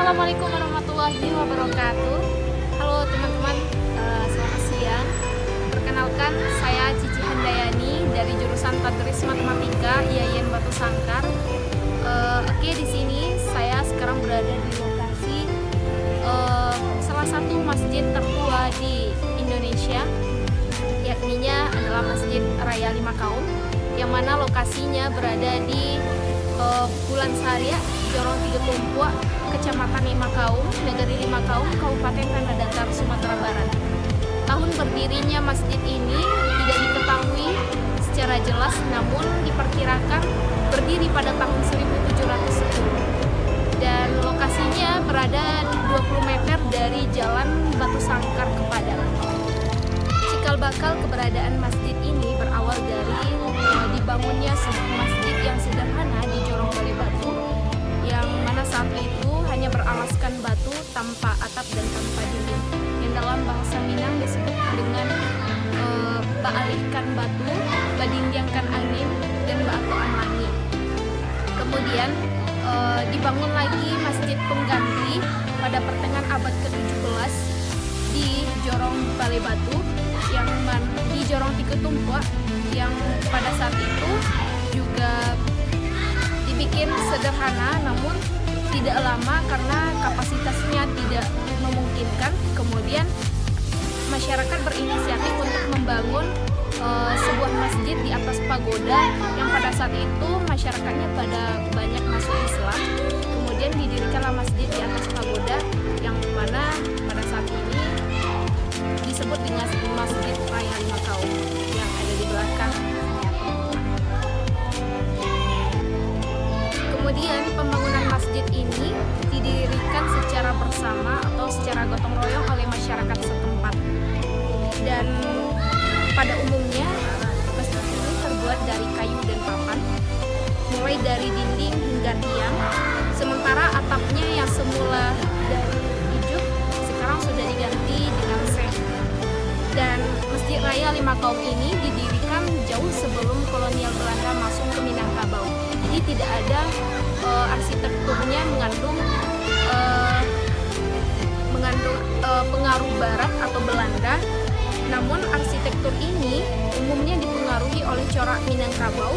Assalamualaikum warahmatullahi wabarakatuh. Halo teman-teman, selamat siang. Perkenalkan, saya Cici Handayani dari jurusan Tadris Matematika IAIN Batu Sangkar. Oke, di sini saya sekarang berada di lokasi salah satu masjid tertua di Indonesia, yakninya adalah Masjid Raya Lima Kaum, yang mana lokasinya berada di Bulan Saria, Jorong Tiga Tumpuak, Kecamatan Lima Kaum, Negeri Lima Kaum, Kabupaten Tanah Datar, Sumatera Barat. Tahun berdirinya masjid ini tidak diketahui secara jelas, namun diperkirakan berdiri pada tahun 1710. Dan lokasinya berada 20 meter dari Jalan Batu Sangkar ke Padang. Cikal bakal keberadaan masjid ini berawal dari dibangunnya sebuah masjid yang sederhana di Jorong Balai Batu, yang mana saat itu hanya beralaskan batu tanpa atap dan tanpa dinding, yang dalam bahasa Minang disebut dengan baalihkan batu, badindiangkan angin, dan baatoan langit. Kemudian dibangun lagi masjid pengganti pada pertengahan abad ke-17 di Jorong Balai Batu, yang di Jorong Tiga Tumpuak, yang pada saat itu juga dibikin sederhana, namun tidak lama karena kapasitasnya tidak memungkinkan. Kemudian masyarakat berinisiatif untuk membangun sebuah masjid di atas pagoda, yang pada saat itu masyarakatnya pada banyak masuk Islam. Kemudian didirikanlah masjid di atas pagoda, yang mana pada saat ini disebut dengan Masjid Raya Lima Kaum yang ada di belakang. Kemudian pembangunan masjid ini didirikan secara bersama atau secara gotong royong oleh masyarakat setempat. Dan pada umumnya masjid ini terbuat dari kayu dan papan, mulai dari dinding hingga tiang. Sementara atapnya yang semula dari ijuk sekarang sudah diganti dengan seng. Dan Masjid Raya Lima Kaum ini didirikan jauh sebelum kolonial Belanda masuk ke Minangkabau. Jadi tidak ada arsitekturnya mengandung pengaruh Barat atau Belanda. Namun arsitektur ini umumnya dipengaruhi oleh corak Minangkabau,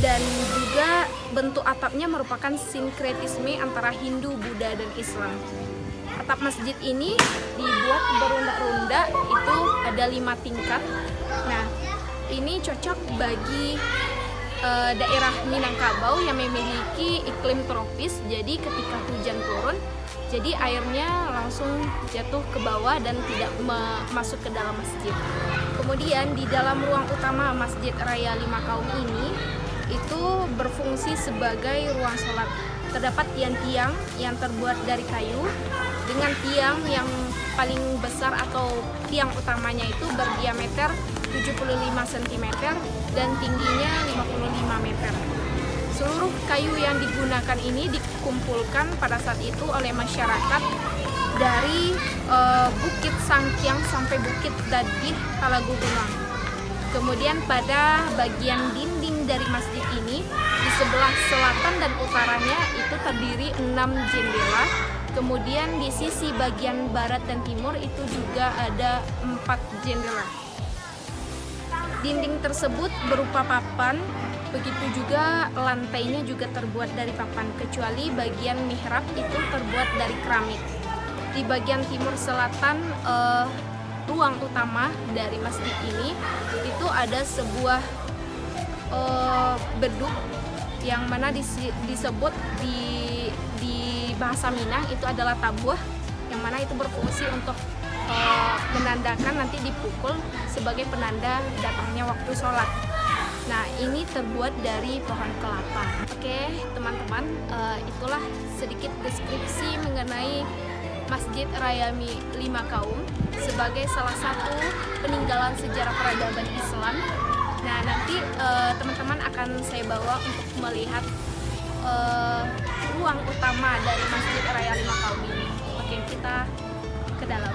dan juga bentuk atapnya merupakan sinkretisme antara Hindu, Buddha, dan Islam. Atap masjid ini dibuat berunda-runda, itu ada 5 tingkat. Nah, ini cocok bagi daerah Minangkabau yang memiliki iklim tropis. Jadi ketika hujan turun, jadi airnya langsung jatuh ke bawah dan tidak masuk ke dalam masjid. Kemudian di dalam ruang utama Masjid Raya Lima Kaum ini itu berfungsi sebagai ruang sholat. Terdapat tiang-tiang yang terbuat dari kayu, dengan tiang yang paling besar atau tiang utamanya itu berdiameter 75 cm dan tingginya 55 meter. Seluruh kayu yang digunakan ini dikumpulkan pada saat itu oleh masyarakat dari Bukit Sangkiang sampai Bukit Dadih, Talagugunang. Kemudian pada bagian dinding dari masjid ini, di sebelah selatan dan utaranya itu terdiri 6 jendela. Kemudian di sisi bagian barat dan timur itu juga ada 4 jendela. Dinding tersebut berupa papan, begitu juga lantainya juga terbuat dari papan, kecuali bagian mihrab itu terbuat dari keramik. Di bagian timur selatan ruang utama dari masjid ini itu ada sebuah beduk, yang mana disebut di bahasa Minang itu adalah tabuah, yang mana itu berfungsi untuk menandakan nanti dipukul sebagai penanda datangnya waktu sholat. Nah, ini terbuat dari pohon kelapa. Oke teman-teman, itulah sedikit deskripsi mengenai Masjid Raya Lima Kaum sebagai salah satu peninggalan sejarah peradaban Islam. Nah, nanti teman-teman akan saya bawa untuk melihat ruang utama dari Masjid Raya Lima Kaum ini. Oke, kita ke dalam.